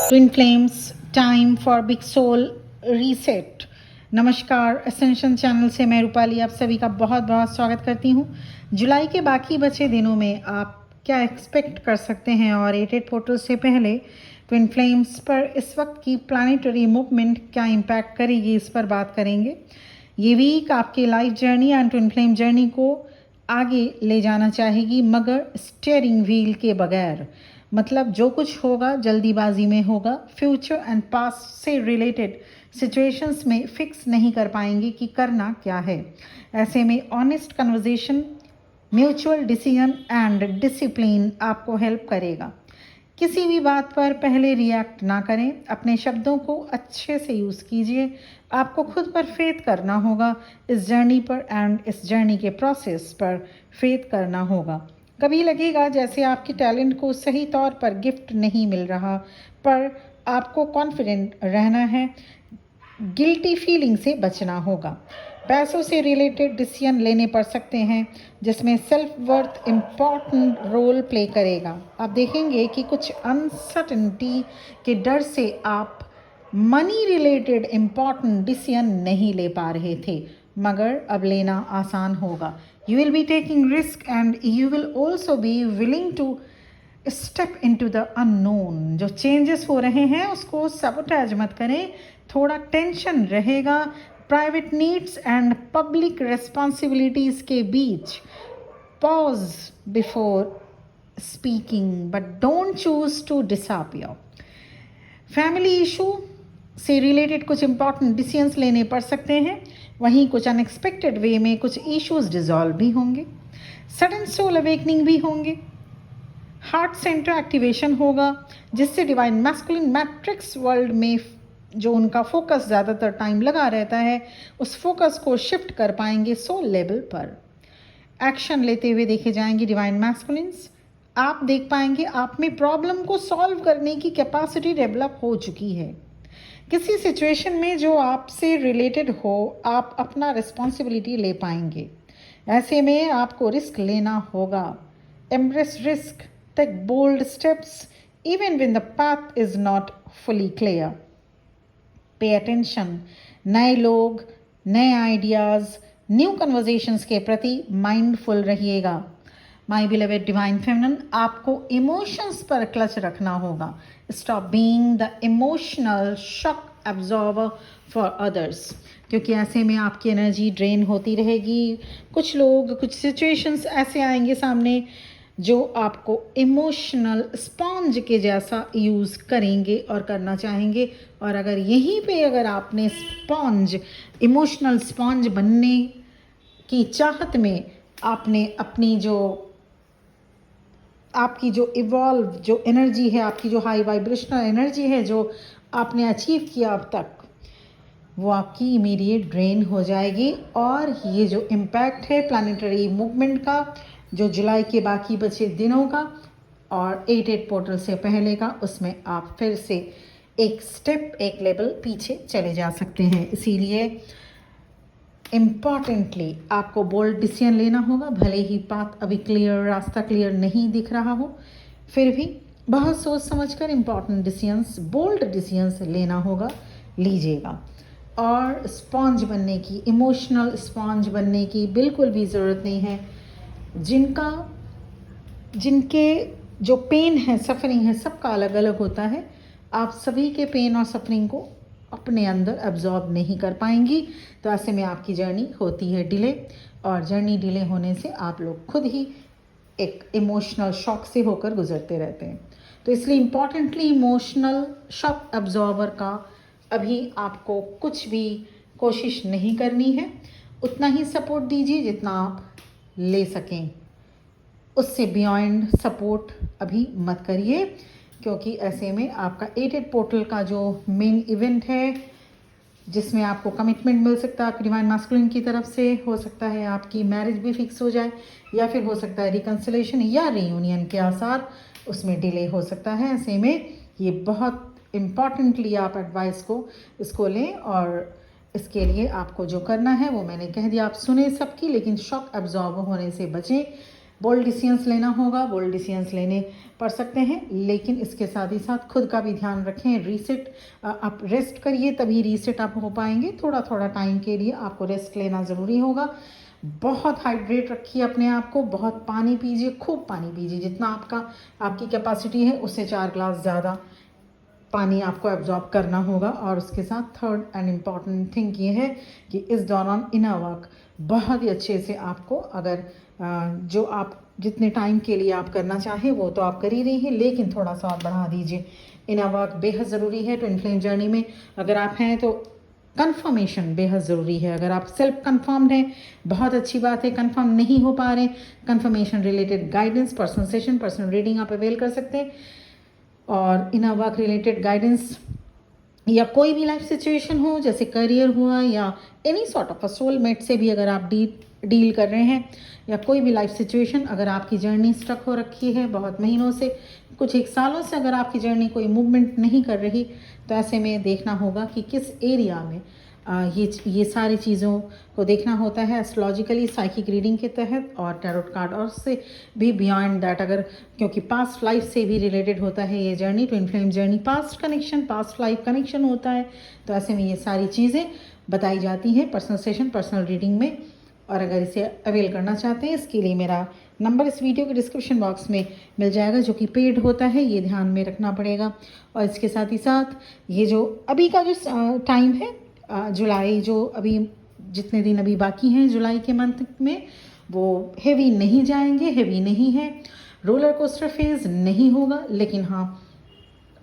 Twin flames time for big soul reset. नमस्कार, ascension channel से मैं रूपाली आप सभी का बहुत बहुत स्वागत करती हूँ। जुलाई के बाकी बचे दिनों में आप क्या एक्सपेक्ट कर सकते हैं और 88 पोर्टल से पहले ट्विन फ्लेम्स पर इस वक्त की प्लानिटरी मूवमेंट क्या इम्पैक्ट करेगी, इस पर बात करेंगे। ये वीक आपके life journey and twin flame journey को आगे ले जाना चाहेगी, मगर स्टीयरिंग व्हील के बगैर। मतलब जो कुछ होगा जल्दीबाजी में होगा। फ्यूचर एंड पास्ट से रिलेटेड सिचुएशंस में फिक्स नहीं कर पाएंगे कि करना क्या है। ऐसे में honest conversation, mutual decision and discipline आपको हेल्प करेगा। किसी भी बात पर पहले रिएक्ट ना करें, अपने शब्दों को अच्छे से यूज़ कीजिए। आपको खुद पर फेथ करना होगा इस जर्नी पर एंड इस जर्नी के प्रोसेस पर फेथ करना होगा। कभी लगेगा जैसे आपके टैलेंट को सही तौर पर गिफ्ट नहीं मिल रहा, पर आपको कॉन्फिडेंट रहना है, गिल्टी फीलिंग से बचना होगा। पैसों से रिलेटेड डिसीजन लेने पड़ सकते हैं जिसमें self worth important role play करेगा। आप देखेंगे कि कुछ अनसर्टेनिटी के डर से आप मनी रिलेटेड इम्पॉर्टेंट डिसीजन नहीं ले पा रहे थे, मगर अब लेना आसान होगा। You will be taking risk and you will also be willing to step into the unknown. जो चेंजेस हो रहे हैं उसको सबोटेज मत करें, थोड़ा टेंशन रहेगा। Private needs and public responsibilities के बीच pause before speaking, but don't choose to disappear. Family issue से रिलेटेड कुछ इंपॉर्टेंट डिसीजंस लेने पड़ सकते हैं, वहीं कुछ अनएक्सपेक्टेड वे में कुछ इश्यूज डिजॉल्व भी होंगे, सडन सोल अवेकनिंग भी होंगे। हार्ट सेंटर एक्टिवेशन होगा जिससे डिवाइन मैस्कुलिन मैट्रिक्स वर्ल्ड में जो उनका फोकस ज़्यादातर टाइम लगा रहता है, उस फोकस को शिफ्ट कर पाएंगे सोल लेवल पर। एक्शन लेते हुए देखे जाएंगे डिवाइन मैस्कुलिन्स। आप देख पाएंगे आप में प्रॉब्लम को सॉल्व करने की कैपेसिटी डेवलप हो चुकी है। किसी सिचुएशन में जो आपसे रिलेटेड हो, आप अपना रिस्पॉन्सिबिलिटी ले पाएंगे। ऐसे में आपको रिस्क लेना होगा। Embrace risk, take bold steps even when the path is not fully clear. Pay attention, नए लोग, नए आइडियाज़, न्यू कन्वर्जेशंस के प्रति माइंडफुल रहिएगा। माय बिलवेड डिवाइन फेमिनिन, आपको इमोशंस पर क्लच रखना होगा। Stop being the emotional shock absorber for others, क्योंकि ऐसे में आपकी एनर्जी ड्रेन होती रहेगी। कुछ लोग, कुछ सिचुएशंस ऐसे आएंगे सामने जो आपको इमोशनल स्पॉन्ज के जैसा यूज़ करेंगे और करना चाहेंगे। और अगर यहीं पे अगर आपने इमोशनल स्पॉन्ज बनने की चाहत में आपने अपनी जो आपकी जो इवॉल्व जो एनर्जी है, आपकी जो हाई वाइब्रेशनल एनर्जी है जो आपने अचीव किया अब तक, वो आपकी इमीडिएट ड्रेन हो जाएगी। और ये जो इम्पैक्ट है प्लानिटरी मूवमेंट का, जो जुलाई के बाकी बचे दिनों का और 88 पोर्टल से पहले का, उसमें आप फिर से एक स्टेप, एक लेवल पीछे चले जा सकते हैं। इसीलिए इम्पॉर्टेंटली आपको बोल्ड डिसीजन लेना होगा। भले ही पाथ अभी क्लियर, रास्ता क्लियर नहीं दिख रहा हो, फिर भी बहुत सोच समझकर इम्पॉर्टेंट डिसीजंस, बोल्ड डिसीजंस लेना होगा, लीजिएगा। और स्पॉन्ज बनने की, इमोशनल स्पॉन्ज बनने की बिल्कुल भी ज़रूरत नहीं है। जिनके जो पेन है, सफरिंग है, सबका अलग अलग होता है। आप सभी के पेन और सफरिंग को अपने अंदर एब्जॉर्ब नहीं कर पाएंगी, तो ऐसे में आपकी जर्नी होती है डिले। और जर्नी डिले होने से आप लोग खुद ही एक इमोशनल शॉक से होकर गुजरते रहते हैं। तो इसलिए इम्पॉर्टेंटली इमोशनल शॉक एब्जॉर्बर का अभी आपको कुछ भी कोशिश नहीं करनी है। उतना ही सपोर्ट दीजिए जितना आप ले सकें, उससे बियॉन्ड सपोर्ट अभी मत करिए, क्योंकि ऐसे में आपका 88 पोर्टल का जो मेन इवेंट है, जिसमें आपको कमिटमेंट मिल सकता है आपकी डिवाइन मैस्कुलिन की तरफ से, हो सकता है आपकी मैरिज भी फिक्स हो जाए, या फिर हो सकता है रिकन्सिलेशन या रियूनियन के आसार, उसमें डिले हो सकता है। ऐसे में ये बहुत इम्पॉर्टेंटली आप एडवाइस को इसको लें। और इसके लिए आपको जो करना है वो मैंने कह दिया, आप सुने सबकी, लेकिन शॉक एब्जॉर्ब होने से बचें। बोल्ड डिसीजंस लेना होगा, बोल्ड डिसीजंस लेने पड़ सकते हैं, लेकिन इसके साथ ही साथ खुद का भी ध्यान रखें। रीसेट, आप रेस्ट करिए तभी रीसेट आप हो पाएंगे। थोड़ा थोड़ा टाइम के लिए आपको रेस्ट लेना ज़रूरी होगा। बहुत हाइड्रेट रखिए अपने आप को, बहुत पानी पीजिए, खूब पानी पीजिए, जितना आपकी कैपेसिटी है उससे 4 ग्लास ज़्यादा पानी आपको एब्जॉर्ब करना होगा। और उसके साथ थर्ड एंड इम्पॉर्टेंट थिंग ये है कि इस दौरान इनर वर्क बहुत ही अच्छे से आपको, अगर जो आप जितने टाइम के लिए आप करना चाहें वो तो आप कर ही रही हैं, लेकिन थोड़ा सा और बढ़ा दीजिए। इनर वर्क बेहद ज़रूरी है ट्विन फ्लेम जर्नी में। अगर आप हैं तो कंफर्मेशन बेहद ज़रूरी है। अगर आप सेल्फ कंफर्म्ड हैं, बहुत अच्छी बात है। कंफर्म नहीं हो पा रहे, confirmation related guidance, personal session, personal reading आप अवेल कर सकते हैं। और इनर वर्क रिलेटेड गाइडेंस या कोई भी लाइफ सिचुएशन हो, जैसे करियर हुआ या any sort of a soulmate से भी अगर आप डील कर रहे हैं, या कोई भी लाइफ सिचुएशन, अगर आपकी जर्नी स्टक हो रखी है बहुत महीनों से, कुछ एक सालों से अगर आपकी जर्नी कोई मूवमेंट नहीं कर रही, तो ऐसे में देखना होगा कि किस एरिया में ये सारी चीज़ों को देखना होता है एस्ट्रोलॉजिकली, साइकिक रीडिंग के तहत और टैरोट कार्ड, और उससे भी बियॉन्ड दैट, अगर क्योंकि पास्ट लाइफ से भी रिलेटेड होता है ये journey, twin flame journey past connection, past life connection होता है। तो ऐसे में ये सारी चीज़ें बताई जाती हैं पर्सनल सेशन, पर्सनल रीडिंग में। और अगर इसे अवेल करना चाहते हैं, इसके लिए मेरा नंबर इस वीडियो के डिस्क्रिप्शन बॉक्स में मिल जाएगा, जो कि पेड होता है, ये ध्यान में रखना पड़ेगा। और इसके साथ ही साथ ये जो अभी का जो टाइम है, जुलाई, जो अभी जितने दिन अभी बाकी हैं जुलाई के मंथ में, वो हेवी नहीं जाएंगे, हेवी नहीं है, रोलर कोस्टर फेज नहीं होगा, लेकिन हाँ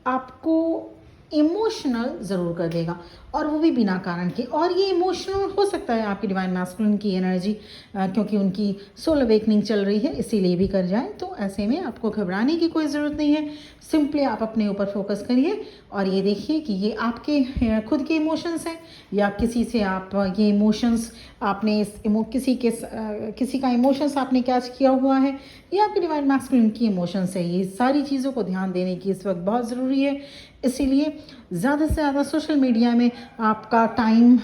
आपको इमोशनल ज़रूर कर देगा, और वो भी बिना कारण के। और ये इमोशनल हो सकता है आपकी डिवाइन मैस्कुलिन की एनर्जी, क्योंकि उनकी सोल अवेकनिंग चल रही है, इसीलिए भी कर जाए। तो ऐसे में आपको घबराने की कोई ज़रूरत नहीं है, सिंपली आप अपने ऊपर फोकस करिए और ये देखिए कि ये आपके खुद के इमोशंस हैं, या किसी से आप ये इमोशंस आपने किसी का इमोशंस आपने कैच किया हुआ है, ये आपकी डिवाइन मैस्कुलिन की इमोशंस है। ये सारी चीज़ों को ध्यान देने की इस वक्त बहुत ज़रूरी है। इसीलिए ज़्यादा से ज़्यादा सोशल मीडिया में आपका टाइम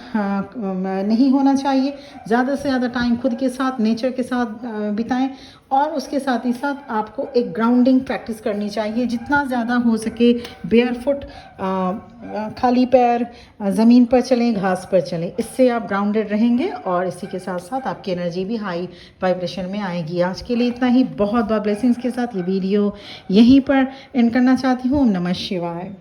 नहीं होना चाहिए। ज़्यादा से ज़्यादा टाइम खुद के साथ, नेचर के साथ बिताएं, और उसके साथ ही साथ आपको एक ग्राउंडिंग प्रैक्टिस करनी चाहिए, जितना ज़्यादा हो सके बेयर फुट, खाली पैर ज़मीन पर चलें, घास पर चलें, इससे आप ग्राउंडेड रहेंगे और इसी के साथ साथ आपकी एनर्जी भी हाई वाइब्रेशन में आएगी। आज के लिए इतना ही, बहुत बहुत ब्लेसिंग्स के साथ ये वीडियो यहीं पर एंड करना चाहती हूँ। ओम नमः शिवाय।